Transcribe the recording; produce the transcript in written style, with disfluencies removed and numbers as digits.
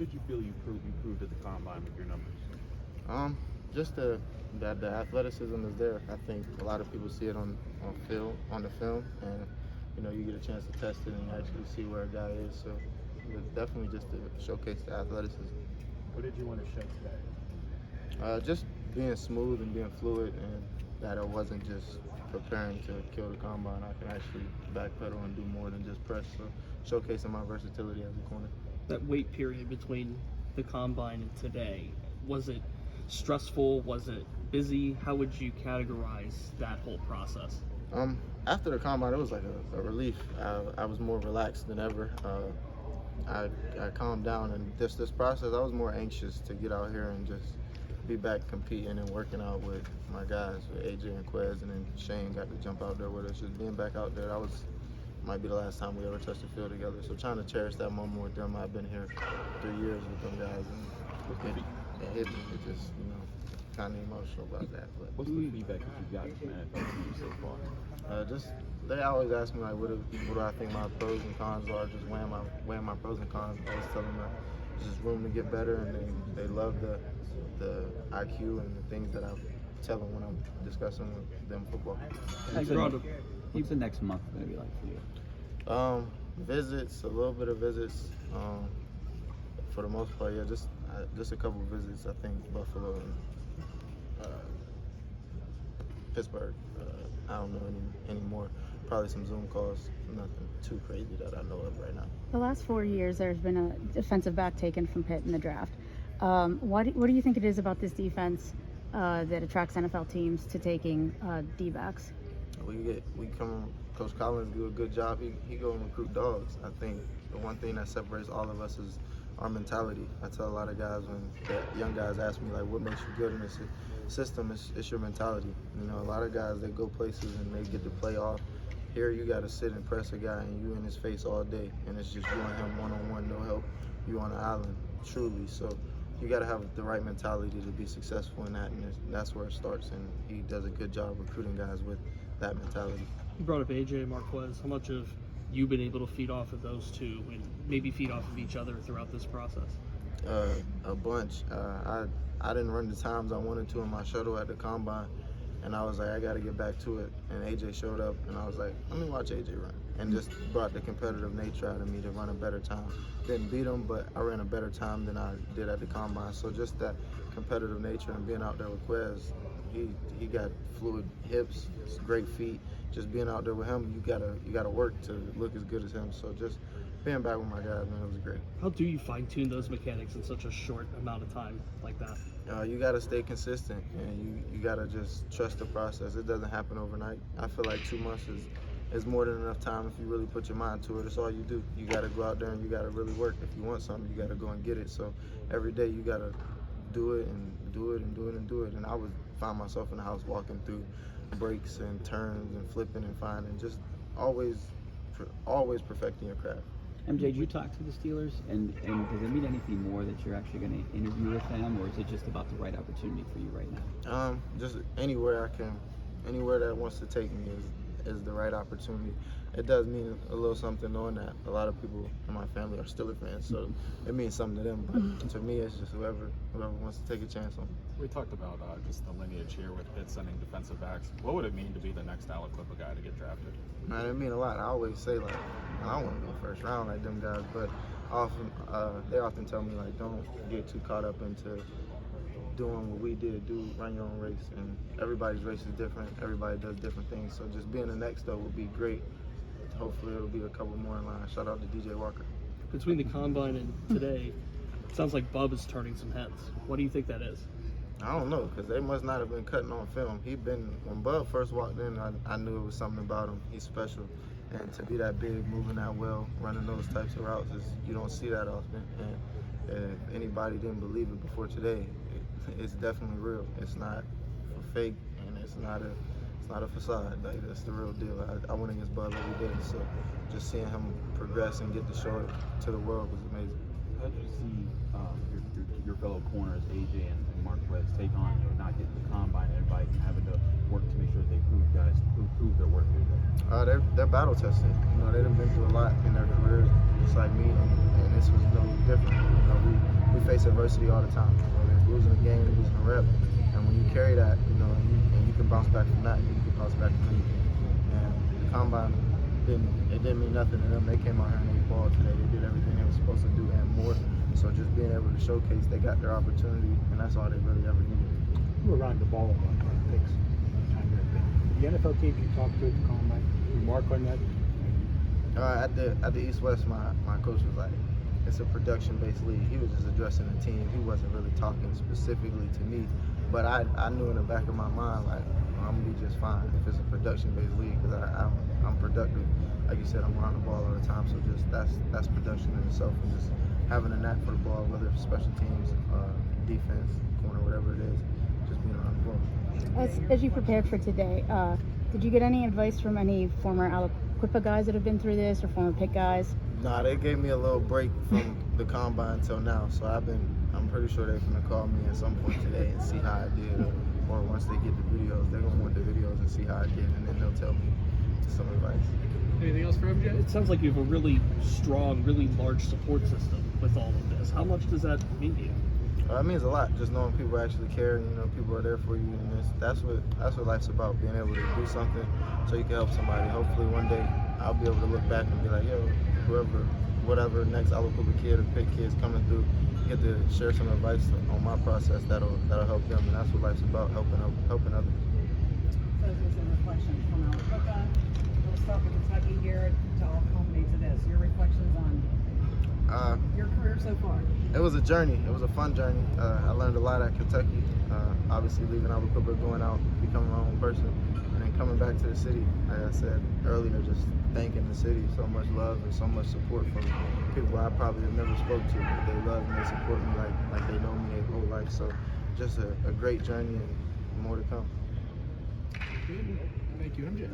did you feel you proved at the combine with your numbers? Just that the athleticism is there. I think a lot of people see it on the film, and you get a chance to test it and actually see where a guy is. So it's definitely just to showcase the athleticism. What did you want to show today? Just being smooth and being fluid, and that I wasn't just preparing to kill the combine. I can actually backpedal and do more than just press. So showcasing my versatility as a corner. That wait period between the combine and today, was it stressful? Was it busy? How would you categorize that whole process? After the combine, it was like a relief. I was more relaxed than ever. I calmed down, and this process, I was more anxious to get out here and just be back competing and working out with my guys, with AJ and Quez, and then Shane got to jump out there with us. Just being back out there, might be the last time we ever touched the field together. So trying to cherish that moment with them. I've been here 3 years with them guys, and it hit me. It just, kind of emotional about that. But what's the feedback that you've gotten from NFL so far? They always ask me like, what do I think my pros and cons are? Just weighing my pros and cons. I always tell them that there's just room to get better, and they love the IQ and the things that I tell them when I'm discussing with them football. What's the next month going to be like for you? Visits, a little bit of visits. For the most part, yeah, just a couple of visits. I think Buffalo and Pittsburgh. I don't know any more. Probably some Zoom calls. Nothing too crazy that I know of right now. The last 4 years, there's been a defensive back taken from Pitt in the draft. What do you think it is about this defense that attracts NFL teams to taking D-backs? Coach Collins do a good job. He go and recruit dogs. I think the one thing that separates all of us is our mentality. I tell a lot of guys when young guys ask me like, what makes you good in this system? It's your mentality. A lot of guys, they go places and they get to play off. Here you got to sit and press a guy and you in his face all day, and it's just you and him one-on-one, no help. You on the island, truly. So you got to have the right mentality to be successful in that, and that's where it starts. And he does a good job recruiting guys with that mentality. You brought up AJ and Marquez. How much have you been able to feed off of those two and maybe feed off of each other throughout this process? A bunch. I didn't run the times I wanted to in my shuttle at the combine, and I was like, I got to get back to it. And AJ showed up, and I was like, let me watch AJ run. And just brought the competitive nature out of me to run a better time. Didn't beat him, but I ran a better time than I did at the combine. So just that competitive nature and being out there with Quez, he got fluid hips, great feet. Just being out there with him, you gotta work to look as good as him. So just being back with my guys, man, it was great. How do you fine-tune those mechanics in such a short amount of time like that? You got to stay consistent, and you got to just trust the process. It doesn't happen overnight. I feel like 2 months is more than enough time if you really put your mind to it. It's all you do. You got to go out there and you got to really work. If you want something, you got to go and get it. So every day you got to do it and do it and do it and do it. And I would find myself in the house walking through breaks and turns and flipping and finding, just always perfecting your craft. MJ, did you talk to the Steelers, and does it mean anything more that you're actually going to interview with them, or is it just about the right opportunity for you right now? Just anywhere that wants to take me is the right opportunity. It does mean a little something knowing that a lot of people in my family are Steelers fans, so it means something to them. But to me, it's just whoever wants to take a chance on me. We talked about just the lineage here with Pitt sending defensive backs. What would it mean to be the next Alec Clipper guy to get drafted? Man, it mean a lot. I always say like, I don't want to go first round like them guys, but they often tell me like, don't get too caught up into doing what we did. Run your own race, and everybody's race is different. Everybody does different things. So just being the next though would be great. Hopefully it'll be a couple more in line. Shout out to DJ Walker. Between the combine and today, it sounds like Bub is turning some heads. What do you think that is? I don't know, because they must not have been cutting on film. When Bub first walked in, I knew it was something about him. He's special. And to be that big, moving that well, running those types of routes, you don't see that often. And if anybody didn't believe it before today, it's definitely real. It's not for fake, and it's not a facade. Like, that's the real deal. I went against Bub every day, so just seeing him progress and get to show it to the world was amazing. How did you see your fellow corners, AJ and Marquez, take on not getting the combine and everybody having to work to make sure they prove their worth here? They're battle tested. They've been through a lot in their careers, just like me, and this was no different. face adversity all the time. Whether it's losing a game, losing a rep, and when you carry that, and you can bounce back from that, you can bounce back from anything. And the combine didn't mean nothing to them. They came out here and they balled today. They did everything they were supposed to do and more. So just being able to showcase, they got their opportunity, and that's all they really ever needed. You were running the ball a lot on picks. The NFL teams you talked to at the combine, remark on that? At the East-West, my coach was like, it's a production-based league. He was just addressing the team. He wasn't really talking specifically to me. But I knew in the back of my mind, like, I'm going to be just fine if it's a production-based league, because I'm productive. Like you said, I'm around the ball all the time, so just that's production in itself, and just having a knack for the ball, whether it's special teams, defense, corner, whatever it is, just being around the ball. As you prepared for today, did you get any advice from any former Aliquippa guys that have been through this, or former Pitt guys? Nah, they gave me a little break from the combine till now, so I'm pretty sure they're gonna call me at some point today and see how I did, or once they get the videos, they're gonna want the videos and see how I did, and then they'll tell me some advice. Anything else for MJ? It sounds like you have a really strong, really large support system with all of this. How much does that mean to you? It means a lot, just knowing people actually care, and people are there for you, and that's what life's about, being able to do something so you can help somebody. Hopefully one day I'll be able to look back and be like, yo, whatever next Aliquippa kid or Pitt kid's coming through, get to share some advice on my process that'll help them, and that's what life's about, helping others. Focus and reflections from Aliquippa. We'll start with Kentucky here to all culminate to this. Your reflections on your career so far. It was a journey. It was a fun journey. I learned a lot at Kentucky. Obviously leaving Aliquippa, going out, becoming my own person, and then coming back to the city. Like I said earlier, just thanking the city. So much love and so much support from people I probably have never spoke to, but they love me, they support me like they know me their whole life. So just a great journey, and more to come. Thank you, MJ.